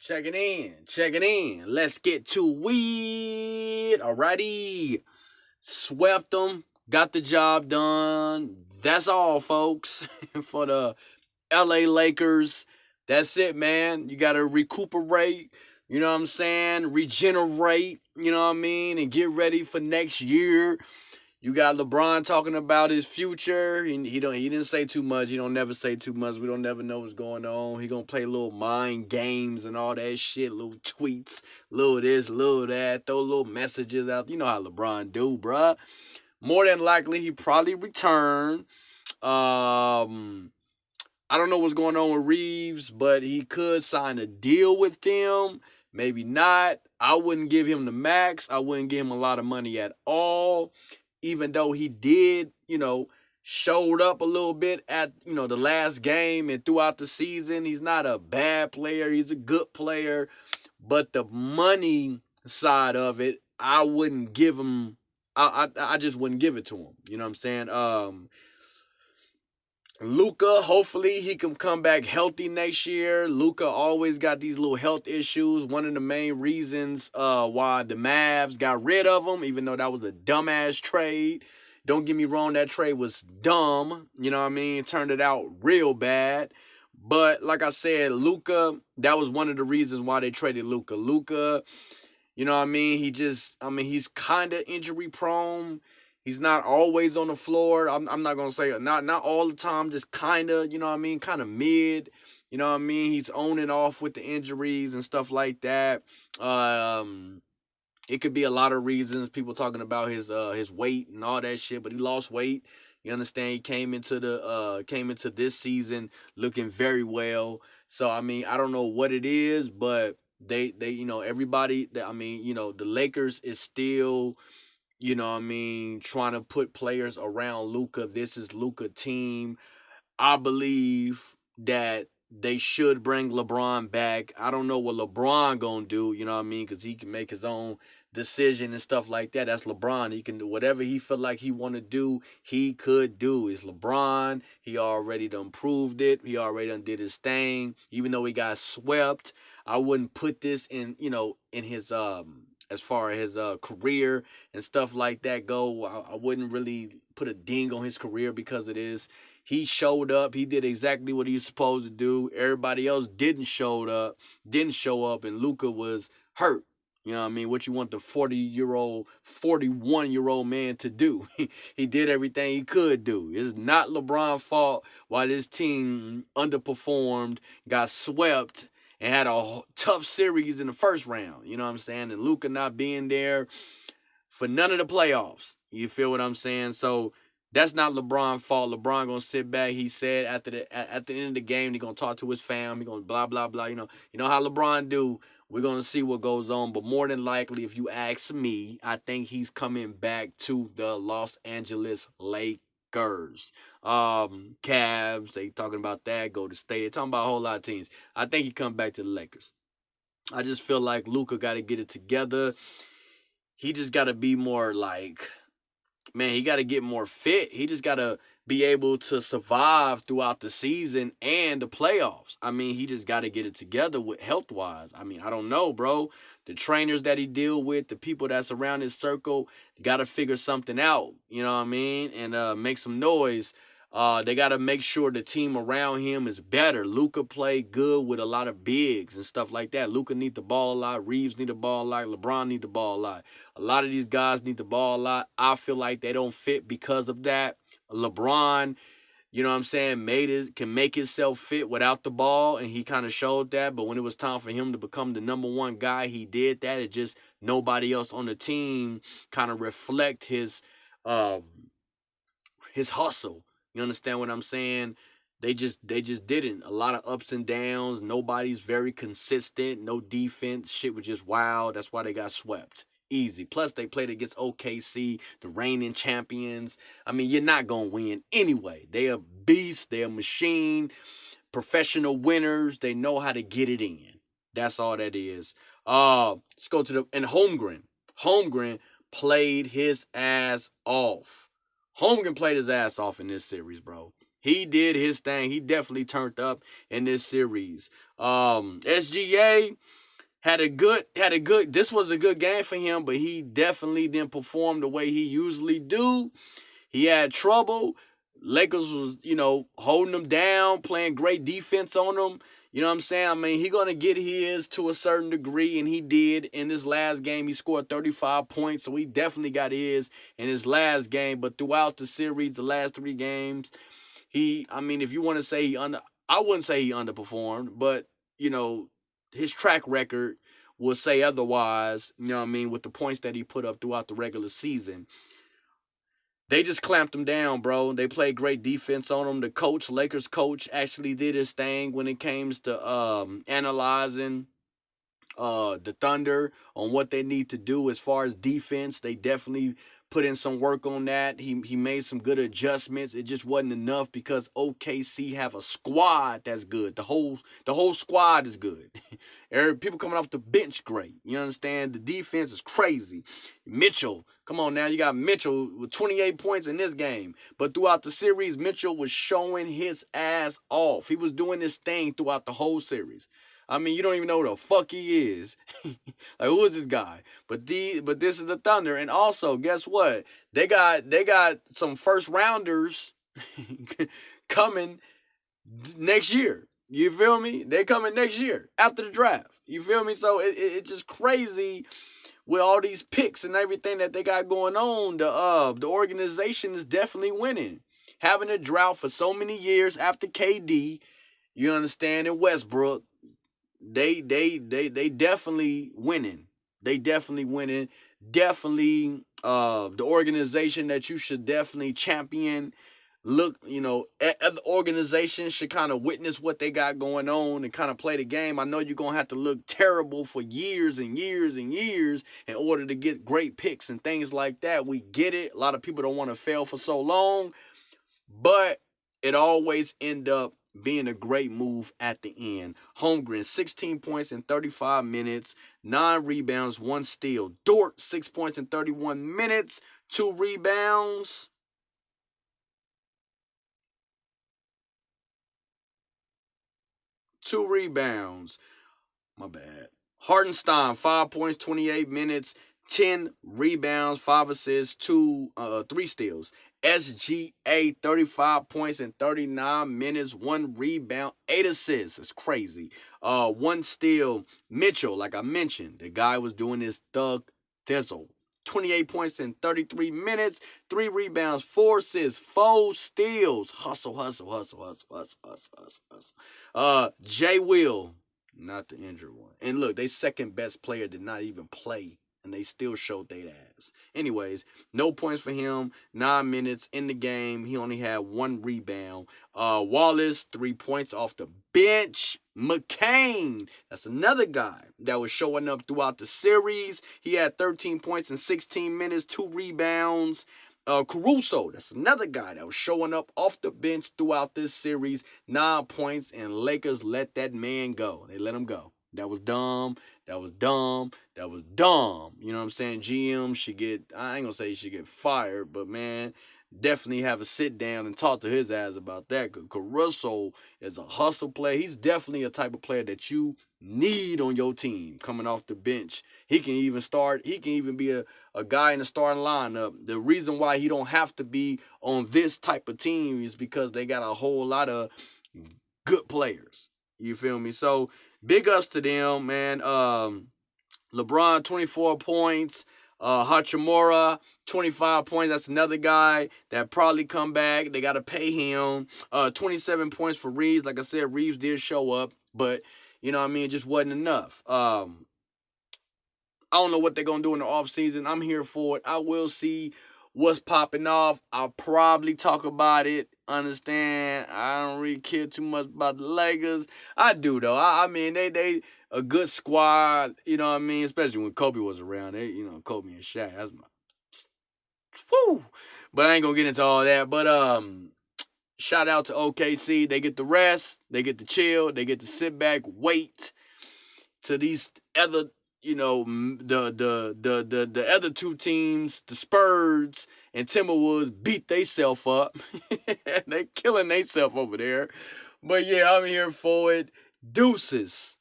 Check it in. Check it in. Let's get to it. Alrighty. Swept them. Got the job done. That's all, folks, for the L.A. Lakers. That's it, man. You got to recuperate. You know what I'm saying? Regenerate. You know what I mean? And get ready for next year. You got LeBron talking about his future. He didn't say too much. He don't never say too much. We don't never know what's going on. He gonna play little mind games and all that shit, little tweets, little this, little that, throw little messages out. You know how LeBron do, bruh. More than likely, he probably return. I don't know what's going on with Reeves, but he could sign a deal with them. Maybe not. I wouldn't give him the max. I wouldn't give him a lot of money at all. Even though he did, showed up a little bit at, the last game and throughout the season. He's not a bad player. He's a good player. But the money side of it, I wouldn't give him. I just wouldn't give it to him. You know what I'm saying? Luka, hopefully he can come back healthy next year. Luka always got these little health issues. One of the main reasons why the Mavs got rid of him, even though that was a dumbass trade. Don't get me wrong, that trade was dumb. You know what I mean? It turned it out real bad. But like I said, Luka, that was one of the reasons why they traded Luka. Luka, you know what I mean? He's kind of injury prone. He's not always on the floor. I'm not gonna say not all the time, just kind of, you know what I mean, kind of mid. You know what I mean? He's on and off with the injuries and stuff like that. It could be a lot of reasons. People talking about his weight and all that shit, but he lost weight. You understand? He came into this season looking very well. So I mean, I don't know what it is, but they everybody. The Lakers is still, trying to put players around Luka. This is Luka team. I believe that they should bring LeBron back. I don't know what LeBron gonna do, you know what I mean, because he can make his own decision and stuff like that. That's LeBron. He can do whatever he feel like he want to do. He could do. It's LeBron. He already done proved it. He already done did his thing. Even though he got swept, I wouldn't put this in his as far as his career and stuff like that go. I wouldn't really put a ding on his career because it is. He showed up. He did exactly what he was supposed to do. Everybody else didn't show up, and Luka was hurt. You know what I mean? What you want the 41-year-old man to do? He did everything he could do. It's not LeBron's fault why this team underperformed, got swept, and had a tough series in the first round. You know what I'm saying? And Luka not being there for none of the playoffs. You feel what I'm saying? So that's not LeBron's fault. LeBron gonna sit back. He said at the end of the game, he gonna talk to his fam. He gonna blah blah blah. You know how LeBron do. We're gonna see what goes on. But more than likely, if you ask me, I think he's coming back to the Los Angeles Lakers. Cavs, they talking about that. Go to State. They talking about a whole lot of teams. I think he come back to the Lakers. I just feel like Luka got to get it together. He just got to be more like, man, he got to get more fit. He just got to be able to survive throughout the season and the playoffs. I mean, he just got to get it together with health-wise. I mean, I don't know, bro. The trainers that he deal with, the people that's around his circle, got to figure something out, you know what I mean, and make some noise. They got to make sure the team around him is better. Luka played good with a lot of bigs and stuff like that. Luka need the ball a lot. Reeves need the ball a lot. LeBron need the ball a lot. A lot of these guys need the ball a lot. I feel like they don't fit because of that. LeBron, you know what I'm saying, can make himself fit without the ball, and he kind of showed that. But when it was time for him to become the number one guy, he did that. It just nobody else on the team kind of reflect his hustle. You understand what I'm saying? They just didn't. A lot of ups and downs. Nobody's very consistent. No defense. Shit was just wild. That's why they got swept. Easy. Plus, they played against OKC, the reigning champions. I mean, you're not going to win anyway. They are beasts. They're a machine. Professional winners. They know how to get it in. That's all that is. Let's go to and Holmgren. Holmgren played his ass off. Holmgren played his ass off in this series, bro. He did his thing. He definitely turned up in this series. SGA had a good this was a good game for him, but he definitely didn't perform the way he usually do. He had trouble. Lakers was, holding him down, playing great defense on him. You know what I'm saying? I mean, he gonna get his to a certain degree, and he did in this last game. He scored 35 points, so he definitely got his in his last game. But throughout the series, the last 3 games, I mean, if you want to say I wouldn't say he underperformed, but you know, his track record will say otherwise. You know what I mean? With the points that he put up throughout the regular season, they just clamped him down, bro. They played great defense on him. The coach, Lakers coach, actually did his thing when it comes to analyzing the Thunder on what they need to do as far as defense. They definitely put in some work on that. He made some good adjustments. It just wasn't enough because OKC have a squad that's good. The whole squad is good. People coming off the bench great. You understand? The defense is crazy. Mitchell, come on now. You got Mitchell with 28 points in this game. But throughout the series, Mitchell was showing his ass off. He was doing this thing throughout the whole series. I mean, you don't even know who the fuck he is. Like, who is this guy? But this is the Thunder. And also, guess what? They got some first rounders coming next year. You feel me? They coming next year after the draft. You feel me? So it's just crazy with all these picks and everything that they got going on. The organization is definitely winning. Having a drought for so many years after KD, you understand, in Westbrook, they definitely winning. They definitely winning. Definitely the organization that you should definitely champion. Look, other organizations should kind of witness what they got going on and kind of play the game. I know you're going to have to look terrible for years and years and years in order to get great picks and things like that. We get it. A lot of people don't want to fail for so long, but it always end up being a great move at the end. Holmgren, 16 points in 35 minutes, 9 rebounds, 1 steal. Dort, 6 points in 31 minutes, 2 rebounds. My bad. Hartenstein, 5 points, 28 minutes, 10 rebounds, 5 assists, 3 steals. SGA, 35 points in 39 minutes, 1 rebound, 8 assists. It's crazy. 1 steal. Mitchell, like I mentioned, the guy was doing his thug thizzle. 28 points in 33 minutes, 3 rebounds, 4 assists, 4 steals. Hustle, hustle, hustle, hustle, hustle, hustle, hustle, hustle. Jay Will, not the injured one. And look, they second best player did not even play, and they still showed their ass. Anyways, no points for him. 9 minutes in the game. He only had 1 rebound. Wallace, 3 points off the bench. McCain, that's another guy that was showing up throughout the series. He had 13 points in 16 minutes, 2 rebounds. Caruso, that's another guy that was showing up off the bench throughout this series. 9 points, and Lakers let that man go. They let him go. That was dumb. That was dumb. That was dumb. You know what I'm saying? GM should I ain't gonna say he should get fired, but man, definitely have a sit down and talk to his ass about that. Because Caruso is a hustle player. He's definitely a type of player that you need on your team coming off the bench. He can even start. He can even be a guy in the starting lineup. The reason why he don't have to be on this type of team is because they got a whole lot of good players. You feel me? So big ups to them, man. LeBron, 24 points. Hachimura, 25 points. That's another guy that probably come back. They got to pay him. 27 points for Reeves. Like I said, Reeves did show up, but you know what I mean, it just wasn't enough. I don't know what they're going to do in the offseason. I'm here for it. I will see what's popping off. I'll probably talk about it. Understand? I don't really care too much about the Lakers. I do, though. I mean, they a good squad. You know what I mean? Especially when Kobe was around. Kobe and Shaq. That's my... Woo! But I ain't going to get into all that. But, shout out to OKC. They get the rest. They get to chill. They get to sit back, wait to these other the other two teams, the Spurs and Timberwolves, beat theyself up. They killing theyself over there. But yeah, I'm here for it. Deuces.